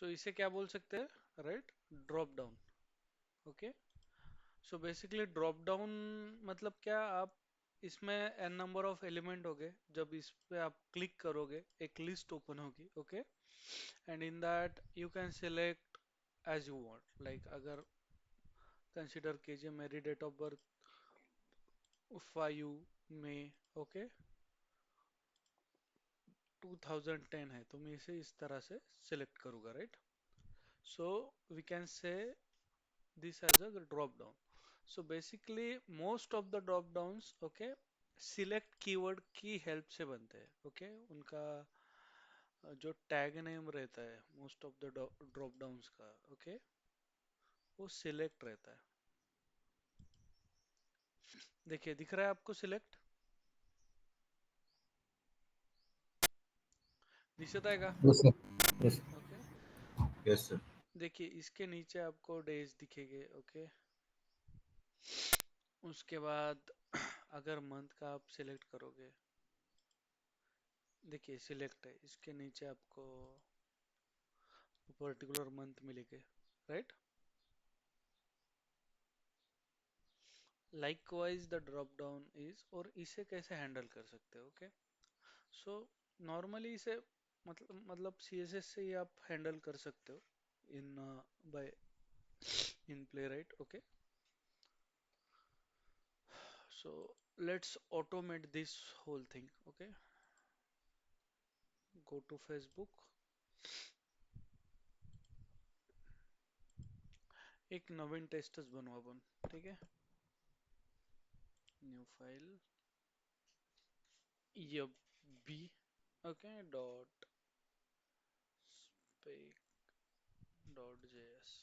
सो इसे क्या बोल सकते हैं, right? Drop down. Okay. So basically drop down मतलब क्या, आप इसमें एन नंबर ऑफ एलिमेंट होंगे, जब इस पे आप क्लिक करोगे एक लिस्ट ओपन होगी। Okay. And in that you can select as you want, like अगर कंसिडर कीजिए मेरी डेट ऑफ बर्थ 5 मई, ओके, 2010 है, तो मैं इसे इस तरह से सिलेक्ट करूंगा, right? So we can say this as a drop down. So basically most of the drop downs, okay, select keyword की हेल्प से बनते हैं। ओके। उनका जो टैग नेम रहता है most of the drop downs का, ओके, वो सिलेक्ट रहता है। देखिए दिख रहा है आपको सिलेक्ट? दिखता है का? Yes sir. Yes. Okay. Yes sir. देखिए इसके नीचे आपको डेज दिखेंगे। ओके। उसके बाद अगर मंथ का आप सिलेक्ट करोगे, देखिए सिलेक्ट है, इसके नीचे आपको पर्टिकुलर मंथ मिलेंगे, right? Likewise the drop down is, और इसे कैसे हैंडल कर सकते हो? ओके। सो नॉर्मली इसे मतलब सीएसएस से ही आप हैंडल कर सकते हो in by in Playwright. Okay. So let's automate this whole thing. Okay. Go to Facebook, एक नवीन टेस्टस बनवा अपन, ठीक है? न्यू फाइल ये बी, okay, dot spec dot JS.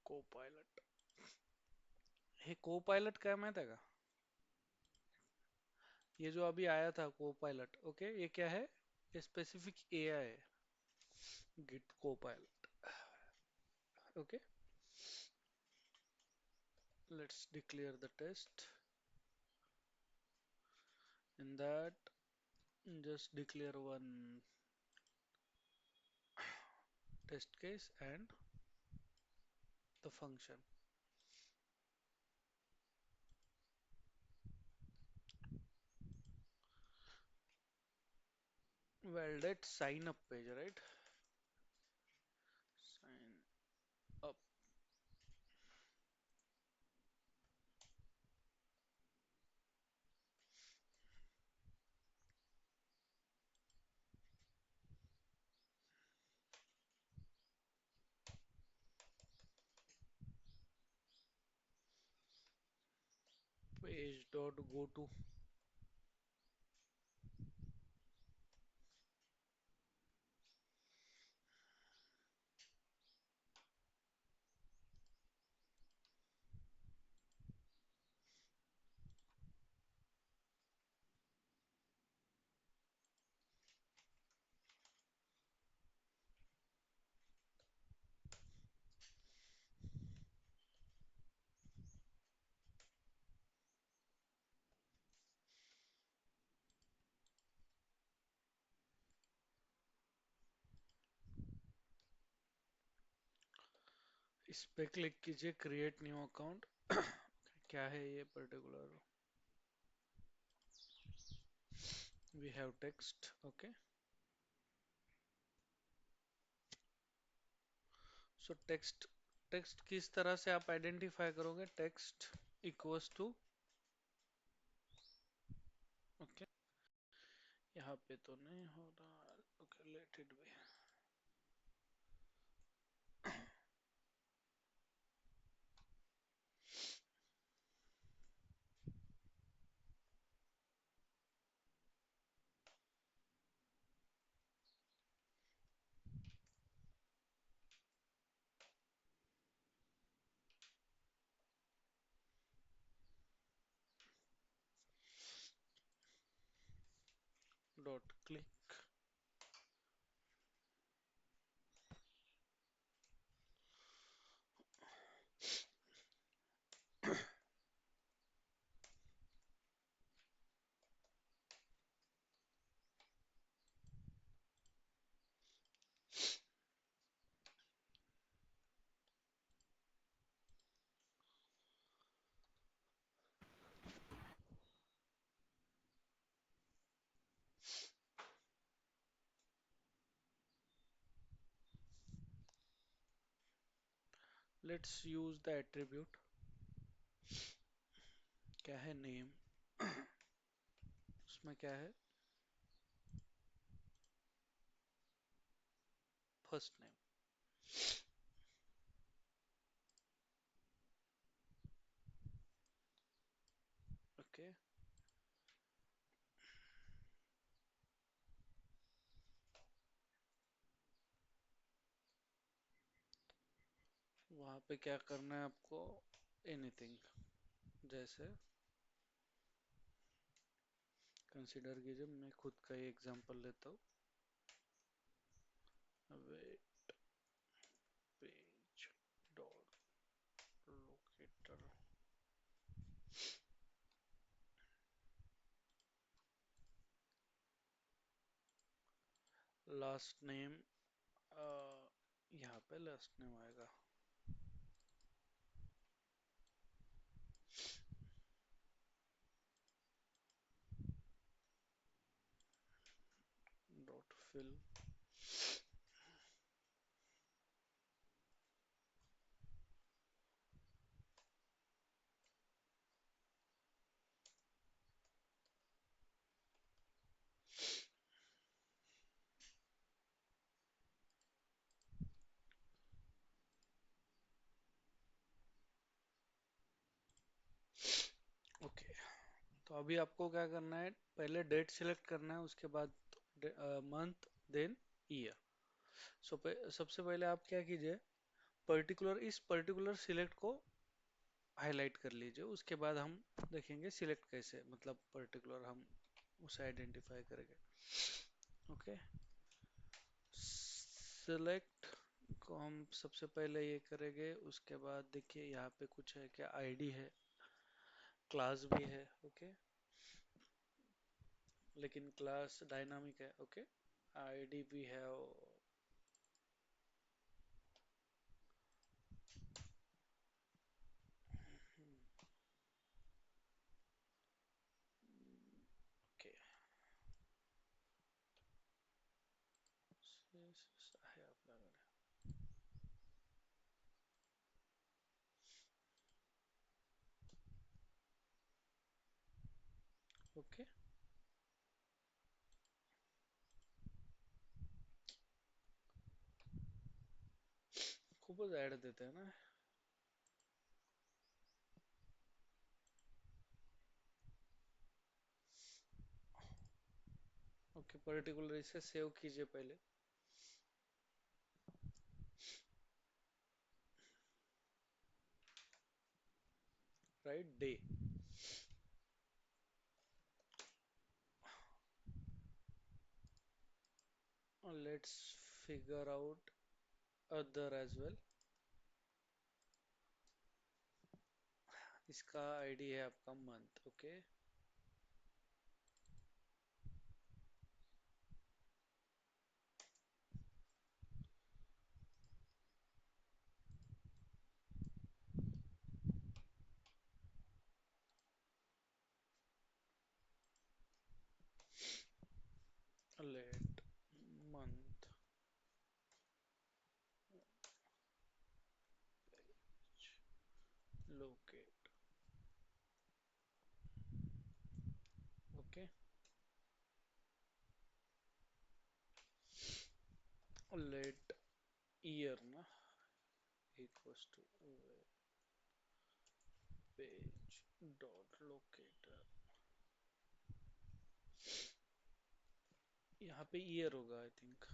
Copilot, hey Copilot क्या माहित है का? ये जो अभी आया था को पायलट, ओके, ये क्या है? ये स्पेसिफिक एआई है, Git Copilot. Okay. Let's declare the test. In that just declare one test case and the function. Well, that sign up page, right? Sign up page dot go to। इस पे click कीजिए, create new account. क्या है ये particular? We have text. Okay. So text, text किस तरह से आप आइडेंटिफाई करोगे? टेक्स्ट इक्वल्स टू, ओके, यहाँ पे तो नहीं हो रहा। Okay, let it B. Dot click. Let's use the attribute. क्या है नेम. उसमें क्या है फर्स्ट नेम. ओके. वहाँ पे क्या करना है आपको. एनीथिंग. जैसे कंसिडर कीजिए मैं खुद का ही एग्जांपल लेता हूँ. Wait page dot locator. Last name. यहाँ पे लास्ट नेम आएगा. Dot fill. ओके. तो अभी आपको क्या करना है. पहले डेट सिलेक्ट करना है उसके बाद मंथ देन ईयर. सो सबसे पहले आप क्या कीजिए. इस पर्टिकुलर सिलेक्ट को हाईलाइट कर लीजिए. उसके बाद हम देखेंगे सिलेक्ट कैसे मतलब पर्टिकुलर हम उसे आइडेंटिफाई करेंगे. ओके. सिलेक्ट को हम सबसे पहले ये करेंगे. उसके बाद देखिए यहाँ पे कुछ है क्या आईडी है. क्लास भी है. ओके. लेकिन क्लास डायनामिक है. ओके. आईडी भी है. ओके. आहे आपल्याकडे. ओके. खूपच ऍड देते हैं ना. ओके. पर्टिकुलर इसे सेव कीजिए पहले. Right day. Let's figure out other as well. इसका आईडी है आपका month. Okay. Let month locate. Okay. Let year ना equals to page dot locator. यहाँ पे ईयर होगा आई थिंक.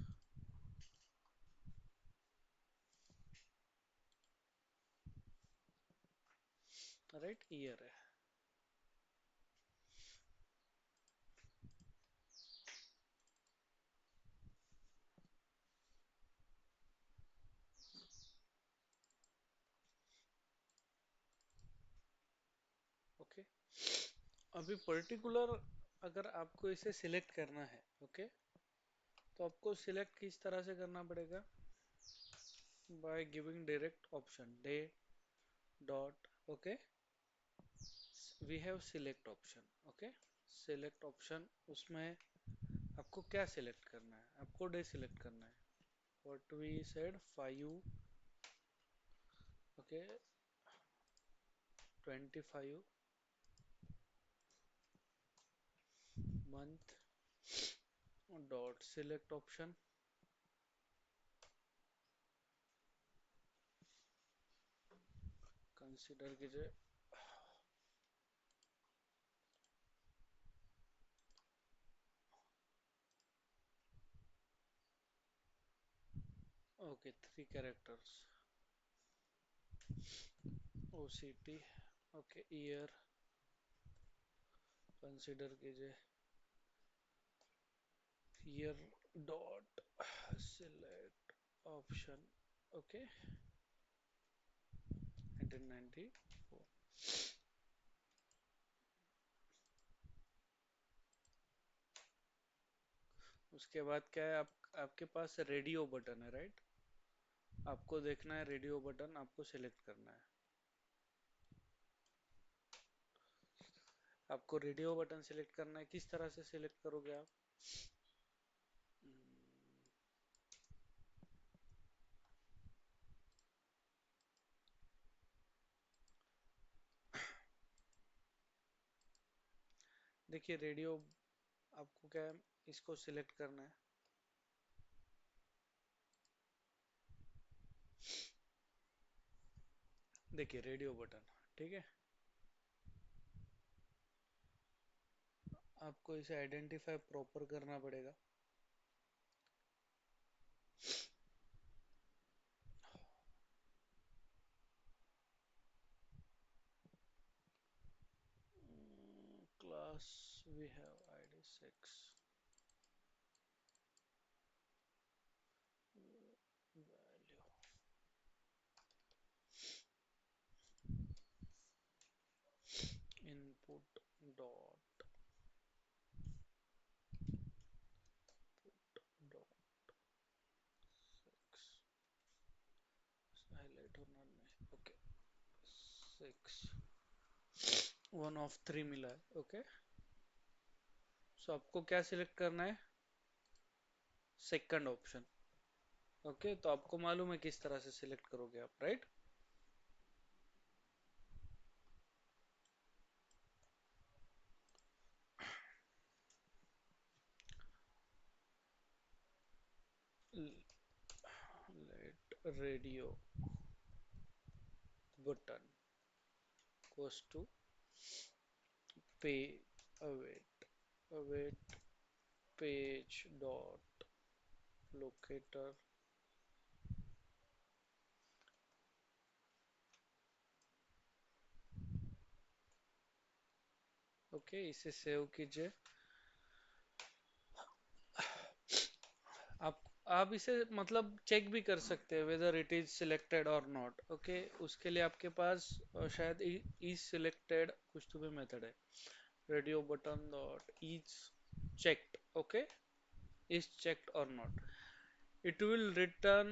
राइट ईयर है. ओके। अभी पर्टिकुलर अगर आपको इसे सिलेक्ट करना है, ओके, तो आपको सिलेक्ट किस तरह से करना पड़ेगा? By giving direct option day dot, okay, we have select option, okay. Select option, उसमें आपको क्या सिलेक्ट करना है? आपको डे सिलेक्ट करना है। What we said 5, okay, 25 month dot select option, consider कीजिए, okay, 3 characters, OCT, okay, year, consider कीजिए, year dot select option, okay, 1994। उसके बाद क्या है, आप आपके पास रेडियो बटन है, राइट? आपको देखना है रेडियो बटन, आपको सिलेक्ट करना है। आपको रेडियो बटन सिलेक्ट करना है, किस तरह से सिलेक्ट करोगे आप? देखिए रेडियो, आपको क्या है, इसको सिलेक्ट करना है। देखिए रेडियो बटन, ठीक है। आपको इसे आइडेंटिफाई प्रॉपर करना पड़ेगा। Class we have ID 6, value input dot dot 6, highlight होना नहीं, ओके, 6, 1 of 3 मिला है, ओके। सो आपको क्या सिलेक्ट करना है? Second option, okay. तो आपको मालूम है किस तरह से सिलेक्ट करोगे आप, right? Let radio button goes to पे await await page dot locator, okay, इसे सेव कीजिए। आप आप इसे मतलब चेक भी कर सकते हैं वेदर इट इज सिलेक्टेड और नॉट, ओके। उसके लिए आपके पास शायद इज सिलेक्टेड कुछ तो भी मेथड है। Radio button dot is checked, okay, is checked or not, it will return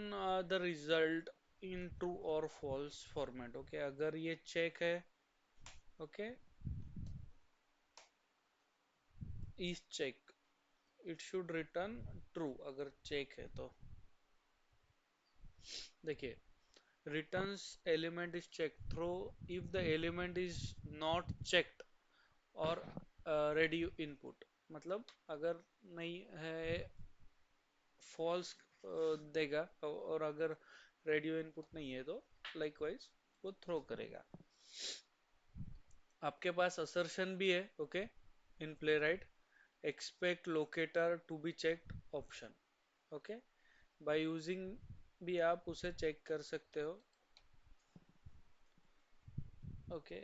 the result in true or false format, okay। अगर ये चेक है, okay, is check, it should return true अगर check है तो। देखिए returns element is checked through if the element is not checked और radio input, मतलब अगर नहीं है फॉल्स देगा, और अगर रेडियो इनपुट नहीं है तो लाइकवाइज वो थ्रो करेगा। आपके पास असर्शन भी है, okay, in Playwright, expect locator to be checked option, okay. By using भी आप उसे चेक कर सकते हो, ओके।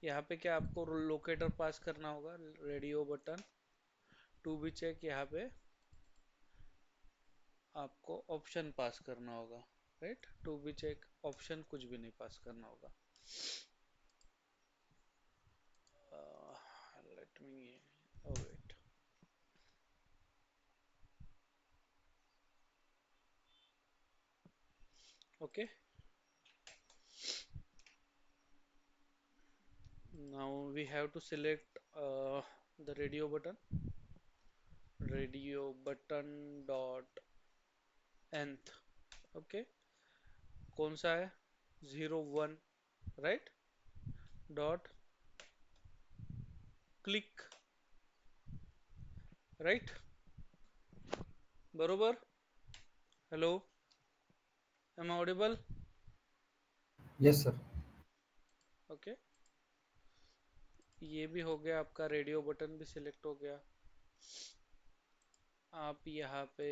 यहाँ पे क्या आपको लोकेटर पास करना होगा, radio button to be check, यहाँ पे आपको ऑप्शन पास करना होगा, right, to be check option कुछ भी नहीं पास करना होगा। Let me, wait, okay. Now we have to select the radio button dot nth, okay, कौन सा है, 01, राइट, डॉट क्लिक, राइट, बरोबर, hello, am audible, Yes, sir. Okay. ये भी हो गया, आपका रेडियो बटन भी सिलेक्ट हो गया। आप यहाँ पे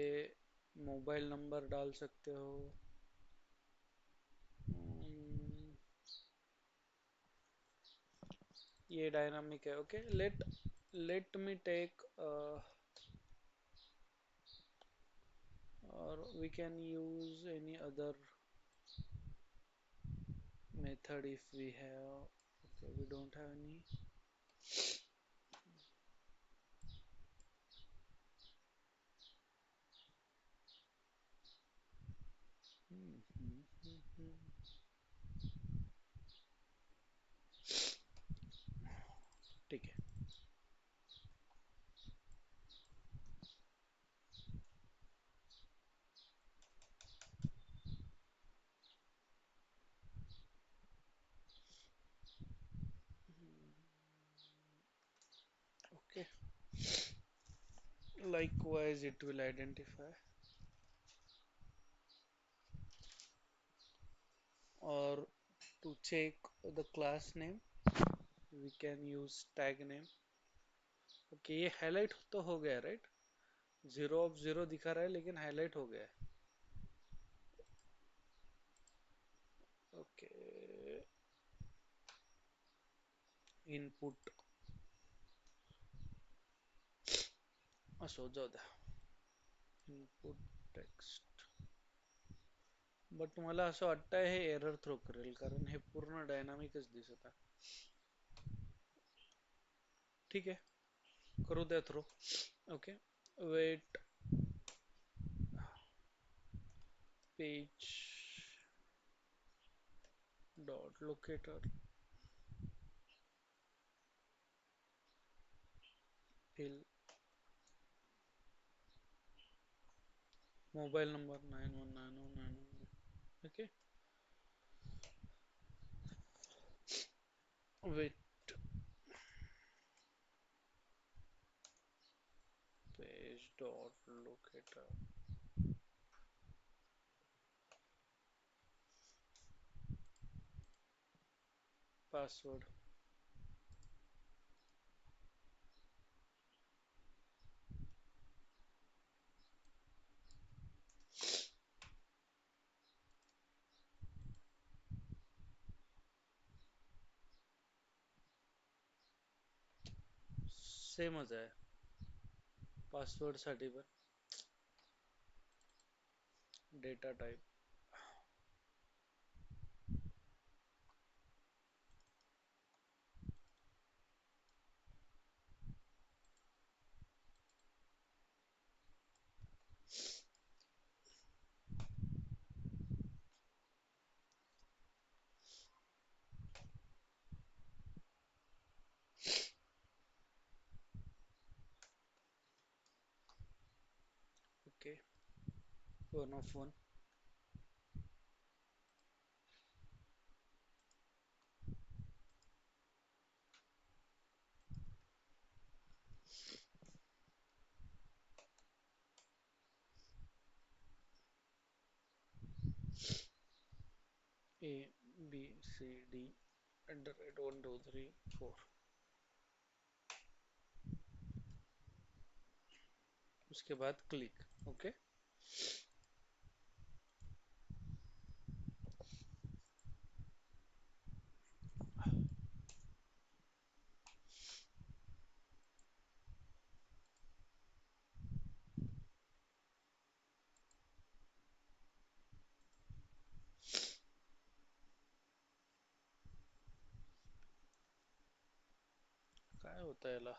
मोबाइल नंबर डाल सकते हो। हम्म, ये डायनामिक है, okay. Let me take, or we can use any other method if we have, okay, we don't have any. ठीक है, okay, likewise it will identify, or to check the class name we can use tag name, okay। ये highlight तो हो गया, right, 0 of 0 दिखा रहा है लेकिन हाईलाइट हो गया है, ओके। इनपुट असो जाऊ द्या, इनपुट टेक्स्ट, बट मला असं वाटतंय हे एरर थ्रो करेल, कारण हे पूर्ण डायनामिकच दिसत आहे। ठीक आहे, करू द्या throw, okay. Wait, page dot locator, fill mobile number 919091, okay. Wait, page dot locator, password, सेमच आहे पासवर्ड साठी पण, data type, okay, 1 of 1, ABCD @1 2 3 4, उसके बाद क्लिक, ओके। काय होतं याला?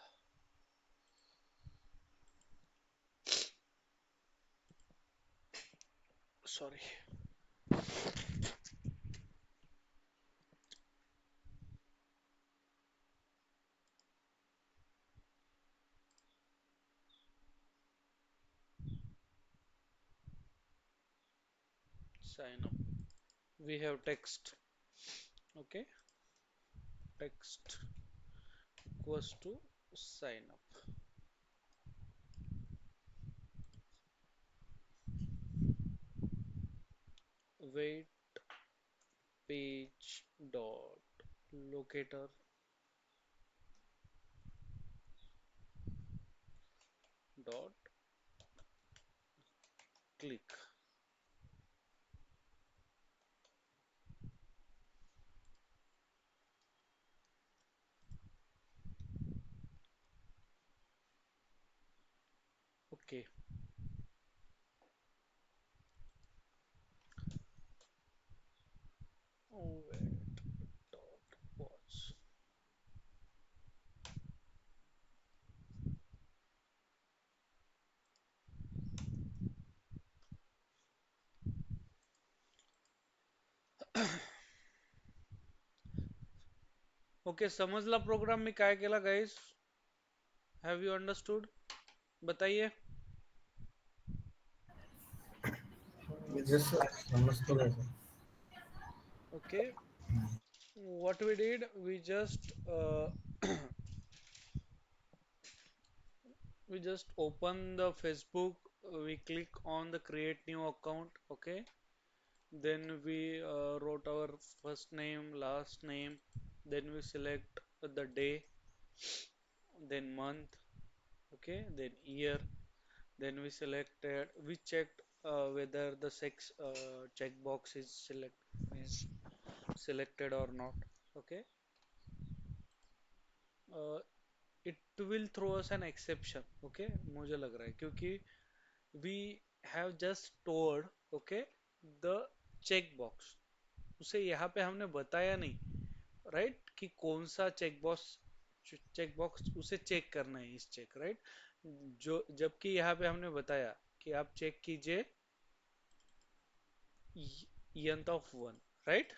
Sorry. Sign up. We have text. Okay. Text equals to sign up. Wait page dot locator dot click. Okay. Oh, wait dot pause. Okay, समझला programme में काय केला guys? Have you understood? बताइए. Yes, sir. Understood, sir. Okay, what we did, we just we just open the Facebook, we click on the create new account. Okay, then we wrote our first name, last name, then we select the day, then month, okay, then year, then we checked whether the sex checkbox is selected or not. Okay, uh, it will throw us an exception. Okay, मुझे लग रहा है क्योंकि we have just stored, okay, the checkbox. उसे यहाँ पे हमने बताया नहीं, राइट, कि कौन सा चेक बॉक्स उसे चेक करना है, इस चेक, राइट, जो जबकि यहाँ पे हमने बताया कि आप चेक कीजिए यंत ऑफ वन, राइट.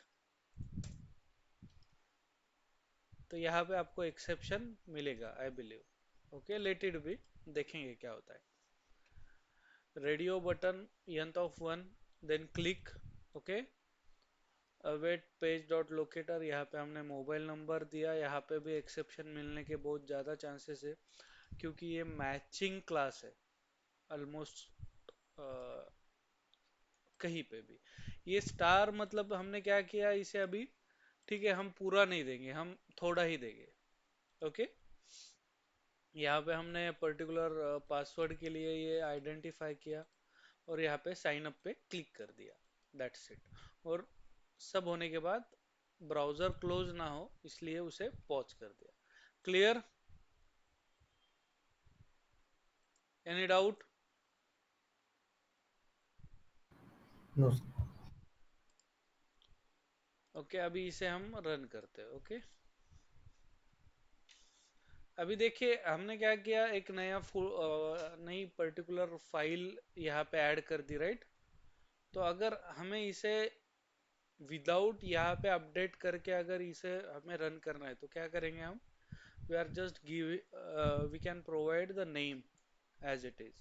तो यहाँ पे आपको एक्सेप्शन मिलेगा, I believe. Okay, let it be, देखेंगे क्या होता है. Radio button nth of one, then click. Okay, await page dot locator, यहाँ पे हमने मोबाइल नंबर दिया. यहाँ पे भी एक्सेप्शन मिलने के बहुत ज़्यादा चांसेस है क्योंकि ये मैचिंग क्लास है ऑलमोस्ट कहीं पे भी. ये स्टार मतलब हमने क्या किया इसे अभी, ठीक है, हम पूरा नहीं देंगे, हम थोड़ा ही देंगे. ओके, यहाँ पे हमने पर्टिकुलर पासवर्ड के लिए ये आइडेंटिफाई किया और यहाँ पे साइन अप पे क्लिक कर दिया. That's it. और सब होने के बाद ब्राउजर क्लोज ना हो इसलिए उसे पॉज कर दिया. Clear? Any doubt? No, sir. Okay, अभी इसे हम रन करते हैं. ओके, अभी देखिए हमने क्या किया, एक नई पर्टिकुलर फाइल यहाँ पे ऐड कर दी, राइट. तो अगर हमें इसे विदाउट यहाँ पे अपडेट करके अगर इसे हमें रन करना है तो क्या करेंगे हम? We are just give we can provide the name as it is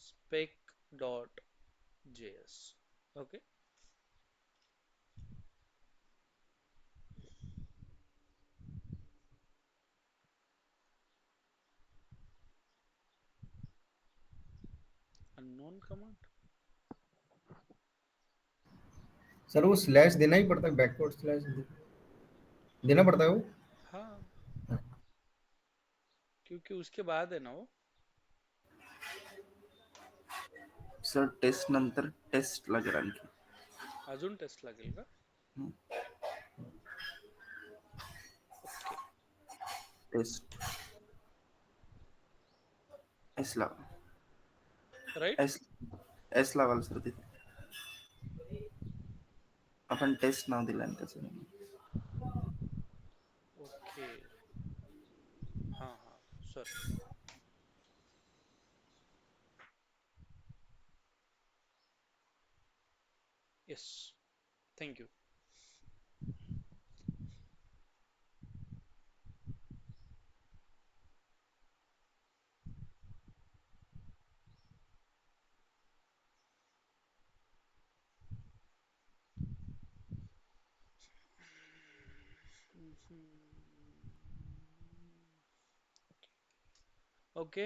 spec.js. Okay, unknown command. Sir वो स्लैश देना ही पड़ता है, बैकवर्ड स्लैश देना पड़ता है वो. हाँ, क्योंकि उसके बाद है ना वो. सर टेस्ट नंतर टेस्ट लागेल आणखी. अजून टेस्ट लागेल का? हं. ओके, टेस्ट एस लावा. राइट. एस एस लावाल सर तिथे. आपण टेस्ट नाव दिलं आणि त्याचं. Okay, Sorry. Yes. Thank you. Okay.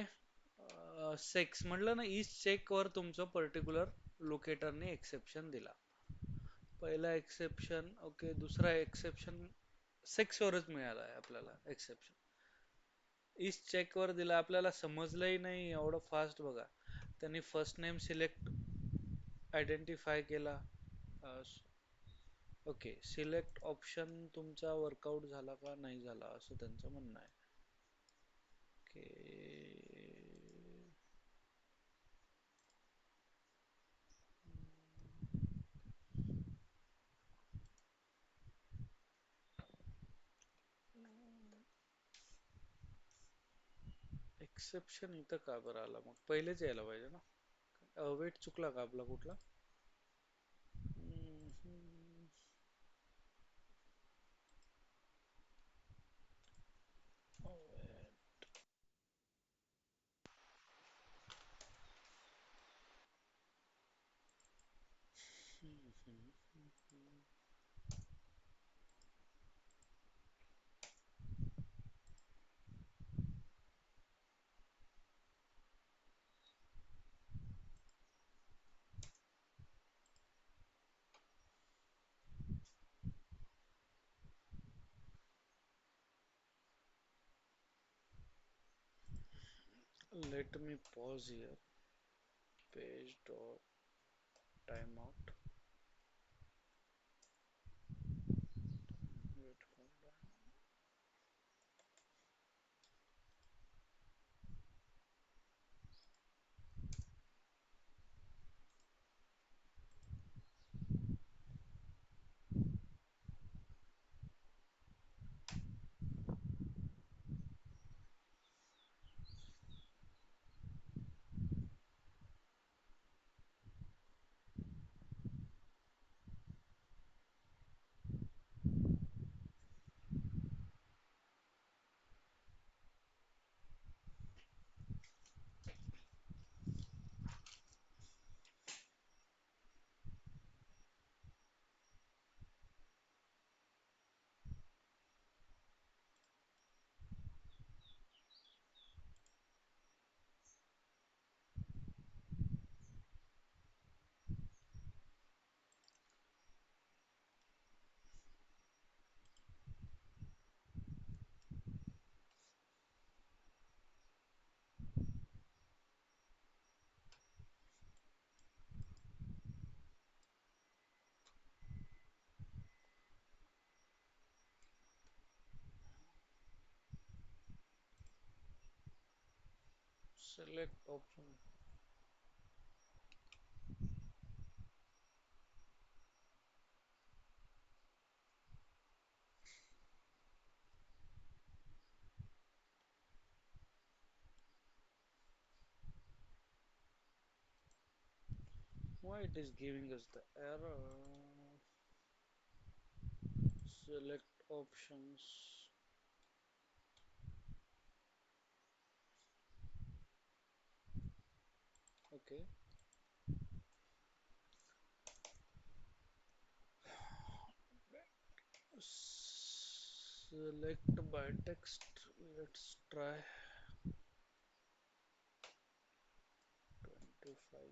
Sex म्हटलं ना, इस चेक वर तुमचं पर्टिक्युलर लोकेटरने एक्सेप्शन दिला. पहिला एक्सेप्शन ओके. दुसरा एक्सेप्शन सेक्स वरच मिळाला आहे आपल्याला एक्सेप्शन. इस चेक वर दिला, आपल्याला समजलंही नाही एवढं फास्ट बघा. त्यांनी फर्स्ट नेम सिलेक्ट आयडेंटिफाय केला. ओके. सिलेक्ट ऑप्शन तुमचा वर्कआउट झाला का नाही झाला असं त्यांचं म्हणणं आहे. ओके. एक्सेप्शन इथं का बरं आला मग? पहिलेच यायला पाहिजे ना. वेट चुकला का आपला कुठला? Let me pause here. Page dot timeout. Wait for that. Select option. Why it is giving us the error? Select options. Okay. Select by text. Let's try 25.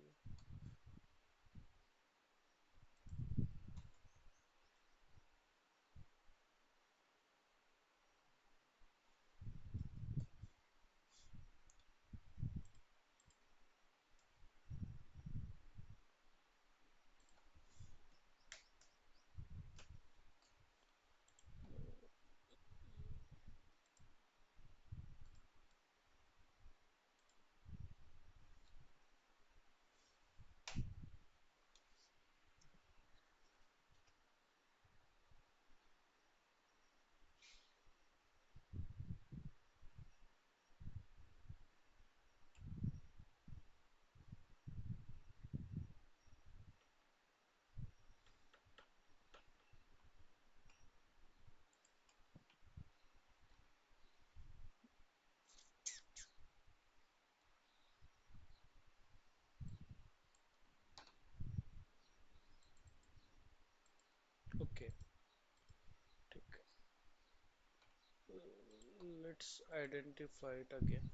Let's identify it again.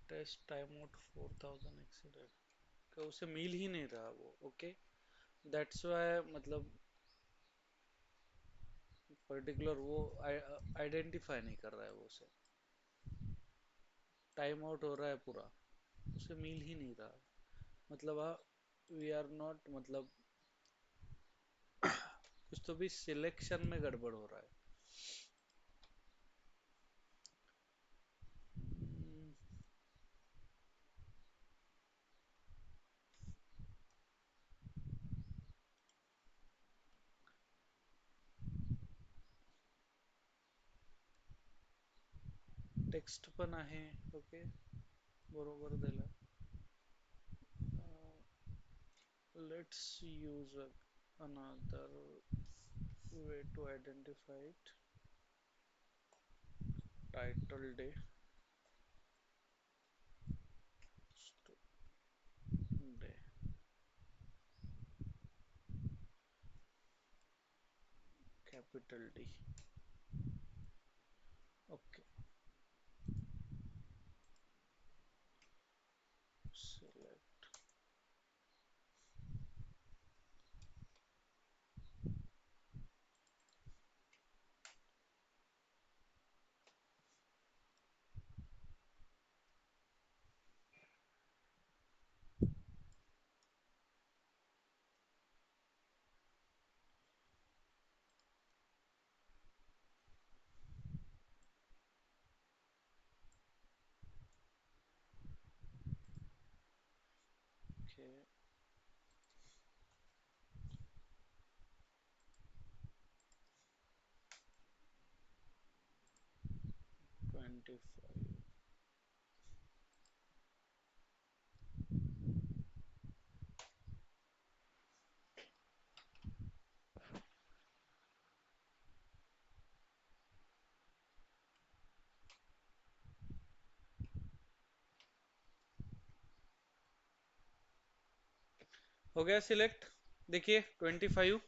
Test time out 4000 exceeded का उसे मिल ही नहीं रहा वो. Okay, that's why मतलब particular वो identify नहीं कर रहा है वो उसे. टाइम आउट हो रहा है पूरा, उसे मिल ही नहीं रहा. मतलब वी आर नॉट मतलब कुछ तो भी सिलेक्शन में गड़बड़ हो रहा है. टेक्स्ट पण आहे. ओके, बरोबर दिला. Let's use another way to identify it. Title day, day, capital D. Okay, select. Okay, 25. हो गया सिलेक्ट. देखिए 25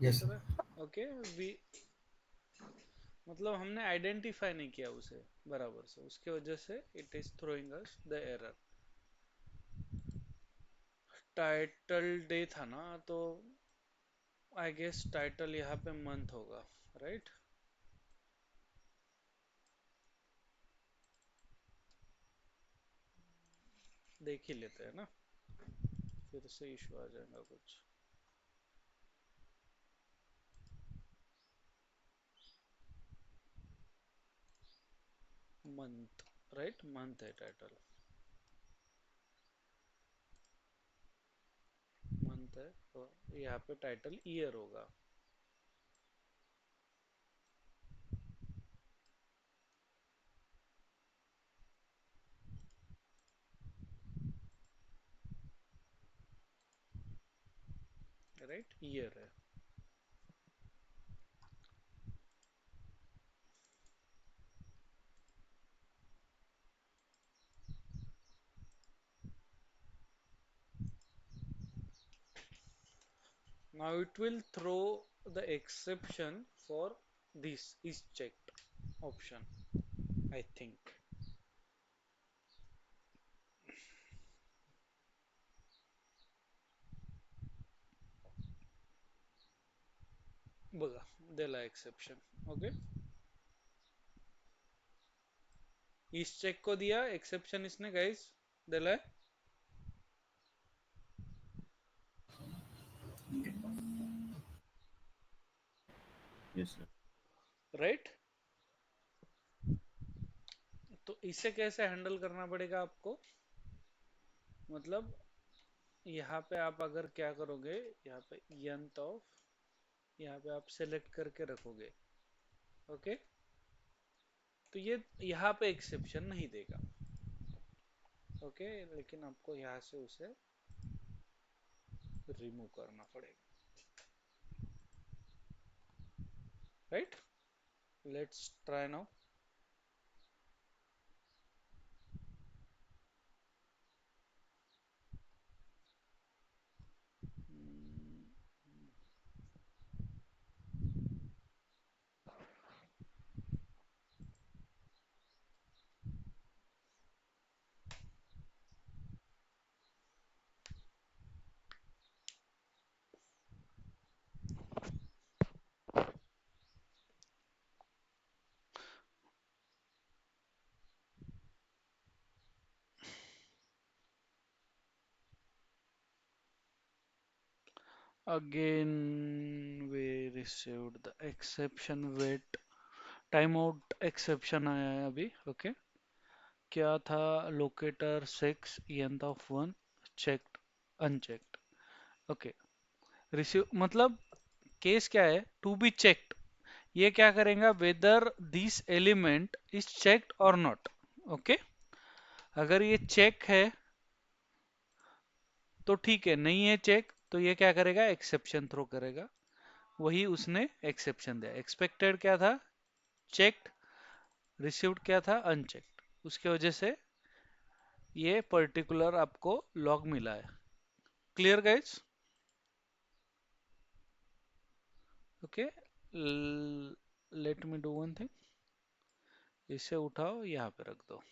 यस दिख सर. रहा है. ओके, वी मतलब हमने आइडेंटिफाई नहीं किया उसे बराबर से, उसके वजह से it is throwing us the error. Title day था ना, तो आई गेस टाइटल यहाँ पे मंथ होगा, राइट. देख ही लेते हैं ना, फिर से इशू आ जाएगा कुछ. मंथ, राइट, मंथ है टाइटल. मंथ है तो यहाँ पे टाइटल ईयर होगा. राइट, ईयर है. Now it will throw the exception for this is checked option, I think. बघा दिला एक्सेप्शन. ओके, इस चेक को दिया एक्सेप्शन इसने गाइस दिला है. Yes sir. राइट, तो इसे कैसे हैंडल करना पड़ेगा आपको. मतलब यहाँ पे आप अगर क्या करोगे, यहाँ पे यंत ऑफ, यहाँ पे आप सेलेक्ट करके रखोगे. ओके, तो ये यहाँ पे एक्सेप्शन नहीं देगा. ओके, लेकिन आपको यहाँ से उसे रिमूव करना पड़ेगा. Right, Let's try now. Mm, Again, we received the exception. Wait, timeout exception आया है अभी. Okay. क्या था? Locator 6 length of 1 checked unchecked. Okay. Receive मतलब केस क्या है? To be checked. ये क्या करेगा? Whether this element is checked और नॉट. ओके. अगर ये चेक है तो ठीक है, नहीं है चेक तो ये क्या करेगा? एक्सेप्शन थ्रो करेगा. वही उसने एक्सेप्शन दिया. एक्सपेक्टेड क्या था? चेक्ड. रिसीव्ड क्या था? अनचेक्ड. उसके वजह से ये पर्टिकुलर आपको लॉग मिला है. Clear guys? Okay. Let me do one thing. इसे उठाओ, यहाँ पे रख दो.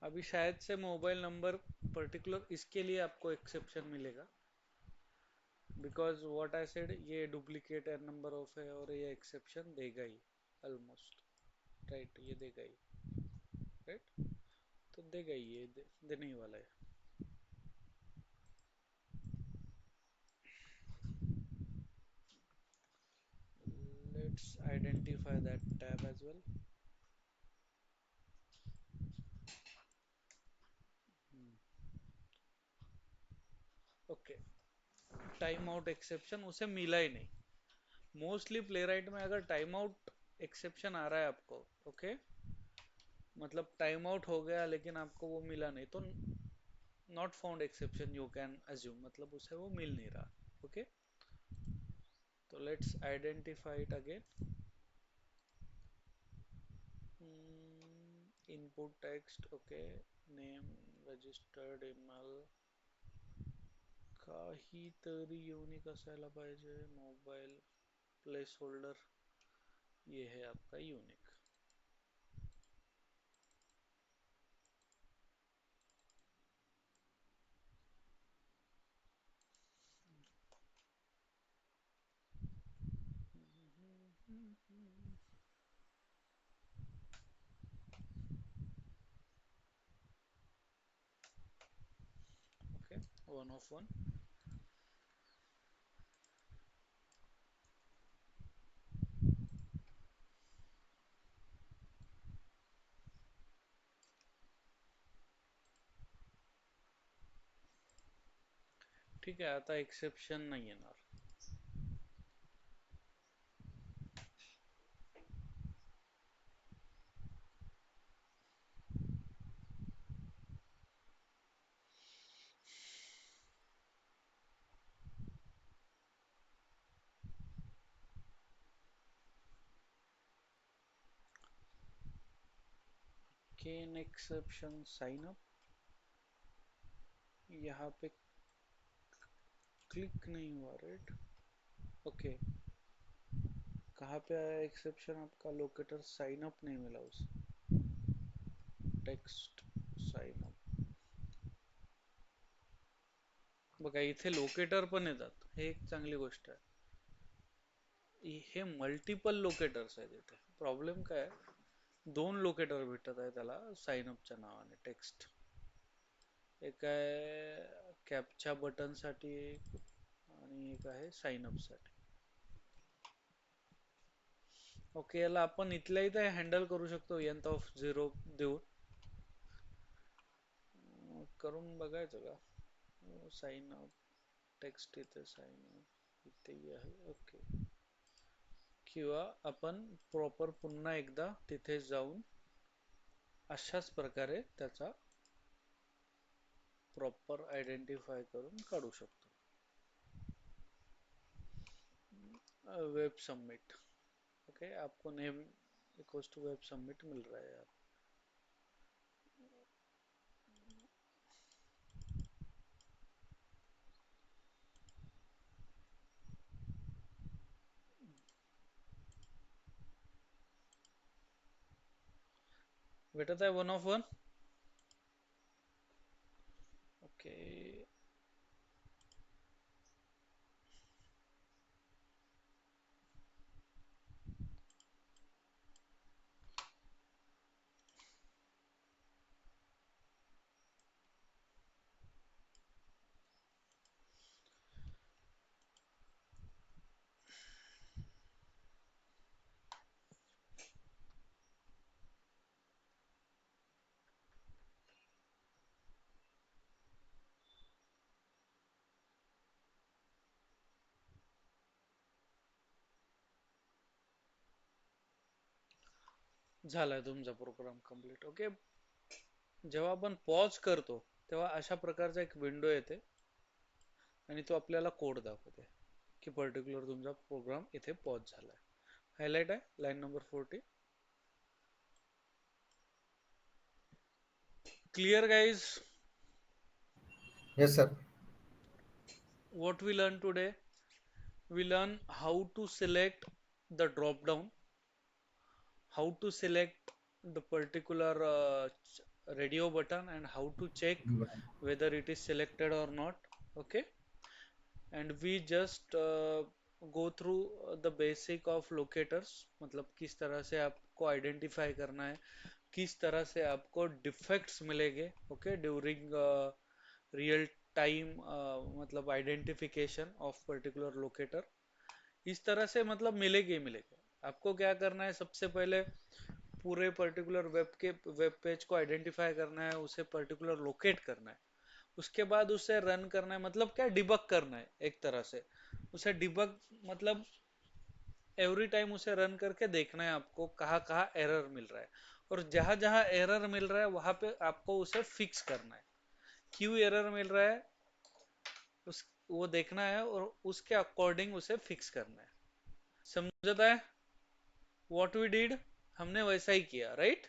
अभी शायद से मोबाइल नंबर पर्टिकुलर इसके लिए आपको एक्सेप्शन मिलेगा. बिकॉज व्हाट आई सेड, ये डुप्लीकेट नंबर ऑफ है और ये एक्सेप्शन देगा ही. ऑलमोस्ट राइट, ये देगा ही. राइट. तो देगा ही, ये देने ही वाला है. Let's identify that tab as well. Okay. Time out exception उसे मिला ही नहीं. मोस्टली प्लेराइट में अगर टाइम आउट एक्सेप्शन आ रहा है आपको, ओके, मतलब टाइम आउट हो गया लेकिन आपको वो मिला नहीं, तो not found exception you can assume, मतलब उसे वो मिल नहीं रहा. ओके. तो let's identify it again. Input text. Okay. Name, registered email, काहीतरी युनिक असायला पाहिजे. मोबाईल प्लेस होल्डर, ये है आपका यूनिक. ओके. 1 of 1. ठीक है, आता एक्सेप्शन नाही येणार. केन एक्सेप्शन साइन अप. यहाँ पे क्लिक नहीं हुआ. राइट. ओके. कहाँ पे आया एक्सेप्शन आपका? लोकेटर साइन अप नहीं मिला उसे. Text sign up. बघा इथे लोकेटर पण येतात, हे एक चांगली गोष्ट आहे. हे मल्टिपल लोकेटर्स आहेत इथे. प्रॉब्लेम काय आहे? दोन लोकेटर भेटत आहे त्याला साइन अपच्या नावाने. टेक्स्ट एक आहे कॅपच्या बटन साठी एक, आणि एक आहे साइन अप साठी. ओके, याला आपण इथल्या इथे हँडल करू शकतो nth ऑफ 0 देऊन. करून बघायचं का? साइन आउट, टेक्स्ट इथे साइन आउट इथेही आहे. ओके, किंवा आपण प्रॉपर पुन्हा एकदा तिथे जाऊन अशाच प्रकारे त्याचा प्रॉपर आयडेंटिफाय करून काढू शकतो. Web submit. ओके, आपको name equals to web submit मिल रहा है यार. भेटत आहे 1 ऑफ 1. ओके, झालाय तुमचा प्रोग्राम कंप्लीट. ओके, जेव्हा आपण पॉज करतो तेव्हा अशा प्रकारचा एक विंडो येते आणि तो आपल्याला कोड दाखवते की पर्टिक्युलर तुमचा प्रोग्राम इथे पॉज झालाय. हायलाइट आहे line number 40. Clear guys? Yes, sir. What we learn today? We learn how to select the drop down, how to select the particular radio button, and how to check whether it is selected or not. Okay, and we just go through the basic of locators, मतलब किस तरह से आपको identify करना है, किस तरह से आपको defects मिलेंगे. ओके, ड्यूरिंग रियल टाइम मतलब आइडेंटिफिकेशन ऑफ पर्टिकुलर लोकेटर. इस तरह से मतलब मिलेगी ही मिलेगी. आपको क्या करना है, सबसे पहले पूरे पर्टिकुलर वेब पेज को आइडेंटिफाई करना है, उसे पर्टिकुलर लोकेट करना है, उसके बाद उसे रन करना है, मतलब क्या डिबग करना है एक तरह से. उसे डिबग मतलब एवरी टाइम उसे रन करके देखना है आपको कहाँ कहाँ एरर मिल रहा है, और जहां जहां एरर मिल रहा है वहां पे आपको उसे फिक्स करना है. क्यों एरर मिल रहा है उस वो देखना है और उसके अकॉर्डिंग उसे फिक्स करना है. समझता है? व्हाट वी डिड, हमने वैसा ही किया. Right?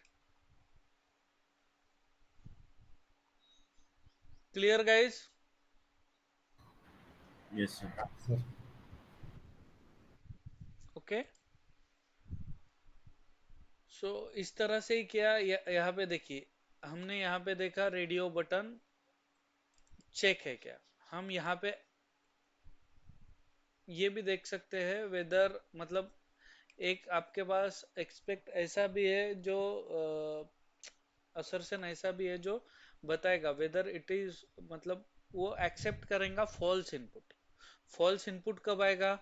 Clear guys? Yes, sir. Sir. Okay, so इस तरह से ही किया. यहाँ पे देखिए, हमने यहाँ पे देखा रेडियो बटन चेक है क्या. हम यहाँ पे ये भी देख सकते हैं वेदर, मतलब एक आपके पास एक्सपेक्ट ऐसा भी है जो असरसन ऐसा भी है जो बताएगा वेदर इट इज, मतलब वो एक्सेप्ट करेगा फॉल्स इनपुट. फॉल्स इनपुट कब आएगा?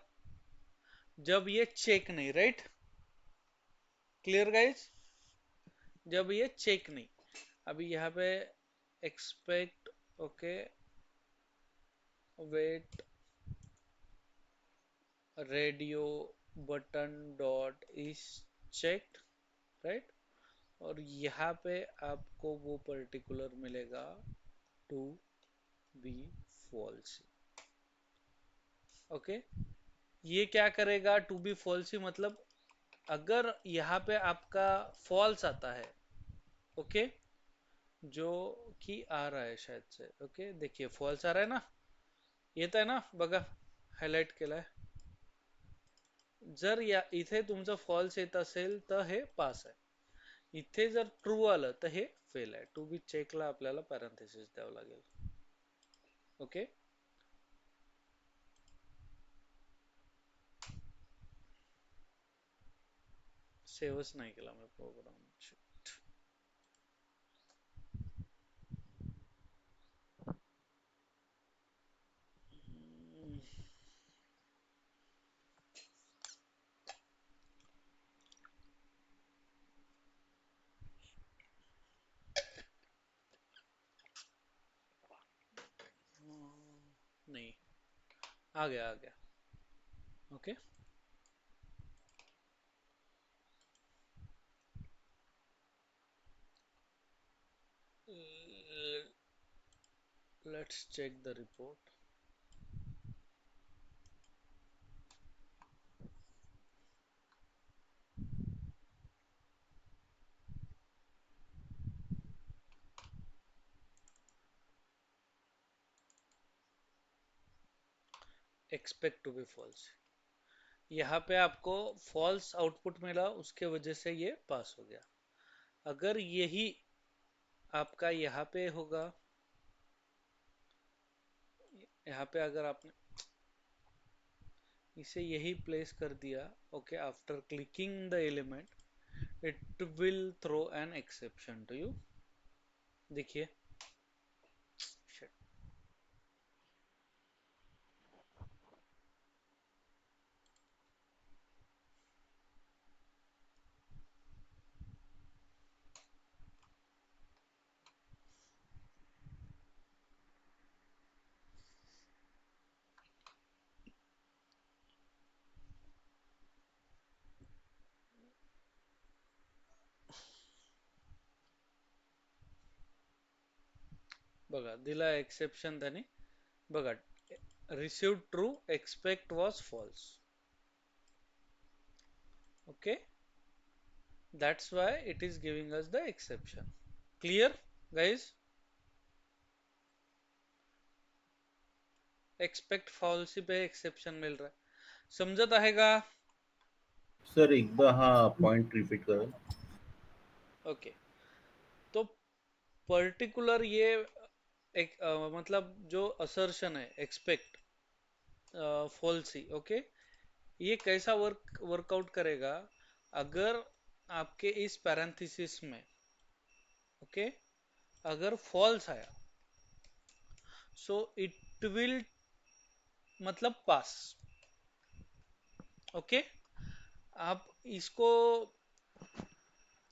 जब ये चेक नहीं. राइट? Clear guys? जब ये चेक नहीं. अभी यहाँ पे expect, okay, wait radio button dot is checked. Right? और यहाँ पे आपको वो पर्टिकुलर मिलेगा टू बी फॉल्स. ओके, ये क्या करेगा टू बी फॉल्स, मतलब अगर यहाँ पे आपका फॉल्स आता है, ओके, जो कि आ रहा है शायद से. ओके, देखिए फॉल्स आ रहा है ना, येत आहे ना बघा, हायलाइट केलाय. जर या इथे तुमचं फॉल्स येत असेल तर हे पास आहे, इथे जर ट्रू आलं तर हे फेल आहे. टू बी चेकला आपल्याला पॅरेंथेसिस द्यावं लागेल. ओके, सेव्हच नाही केला मी प्रोग्राम. आ गया okay. Let's check the report. Expect to be false, यहाँ पे आपको फॉल्स आउटपुट मिला, उसके वजह से ये पास हो गया। अगर यही आपका यहाँ पे होगा, यहाँ पे अगर आपने इसे यही प्लेस कर दिया, okay, after clicking the element it will throw an exception to you. देखिए, बघा दिला एक्सेप्शन त्याने, बघा received true, expect was false. Okay, that's why it is giving us the exception. Clear guys? expect false पे exception मिल रहा है, समझत आहे का? सर एकदा हा पॉइंट रिपीट करा. ओके, तो पर्टिकुलर ये एक मतलब जो असर्शन है एक्सपेक्ट फॉल्सी, ओके, ये कैसा वर्कआउट करेगा? अगर आपके इस पैरेंथेसिस में, ओके, अगर फॉल्स आया, सो इट विल मतलब पास। ओके, आप इसको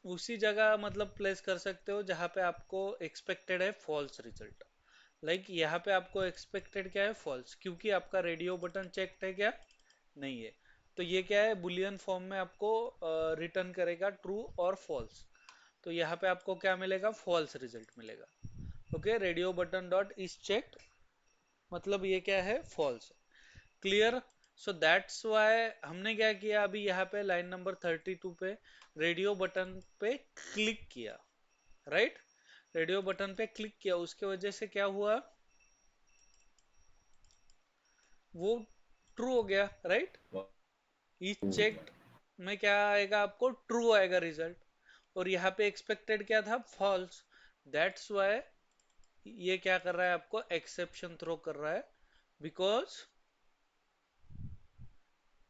उसी जगह मतलब प्लेस कर सकते हो जहां पे आपको एक्सपेक्टेड है फॉल्स रिजल्ट। लाइक यहाँ पे आपको एक्सपेक्टेड क्या है? फॉल्स, क्योंकि आपका रेडियो बटन चेक्ड है क्या? नहीं है। तो ये क्या है? बुलियन फॉर्म में आपको रिटर्न करेगा ट्रू और फॉल्स। तो यहाँ पे आपको क्या मिलेगा? फॉल्स रिजल्ट मिलेगा। Okay, radio button dot is checked, मतलब ये क्या है? False. Clear? So that's why हमने क्या किया अभी यहाँ पे लाइन नंबर 32 पे रेडियो बटन पे क्लिक किया, राइट? रेडियो बटन पे क्लिक किया, उसके वजह से क्या हुआ? वो ट्रू हो गया, राइट? इज चेक्ड में क्या आएगा? आपको ट्रू आएगा रिजल्ट, और यहाँ पे एक्सपेक्टेड क्या था? फॉल्स। दैट्स वाई ये क्या कर रहा है? आपको एक्सेप्शन थ्रो कर रहा है, because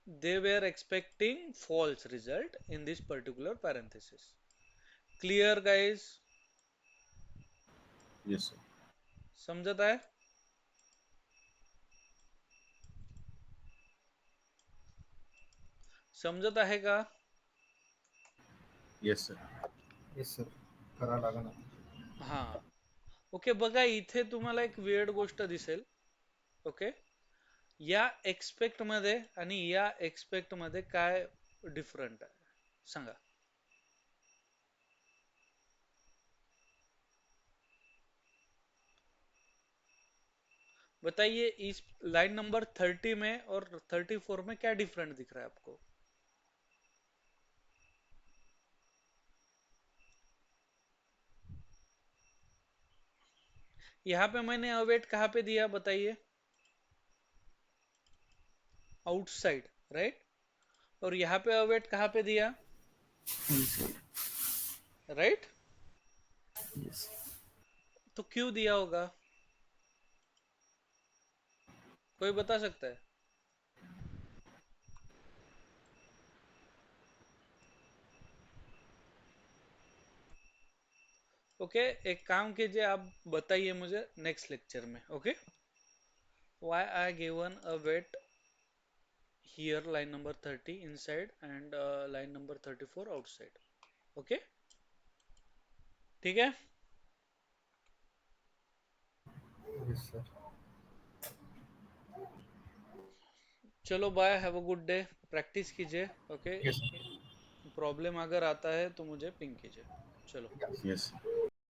they were expecting false result in this particular parenthesis. Clear guys? Yes sir. समझत आहे? समजत आहे का? Yes sir. येस सर, करा लागेल आता. हा, ओके. बघा इथे तुम्हाला एक वेird गोष्ट दिसेल, ओके, या एक्सपेक्ट मध्ये आणि या एक्सपेक्ट मध्ये काय डिफरंट आहे सांगा? बताइए, इस लाइन नंबर 30 में और 34 में क्या डिफरेंट दिख रहा है आपको? यहाँ पे मैंने अवेट कहाँ पे दिया बताइए? Outside, right? और यहाँ पे अवेट कहाँ पे दिया? inside. राइट? Yes. तो क्यों दिया होगा? कोई बता सकता है? ओके, एक काम कीजिए, आप बताइए मुझे नेक्स्ट लेक्चर में, okay? Why I given a wait here line number 30 inside and line number 34 outside, okay? ठीक है? Yes sir. चलो bye, have a good day, practice कीजिए, ओके। यस प्रॉब्लम अगर आता है तो मुझे पिंग कीजिए। चलो। यस।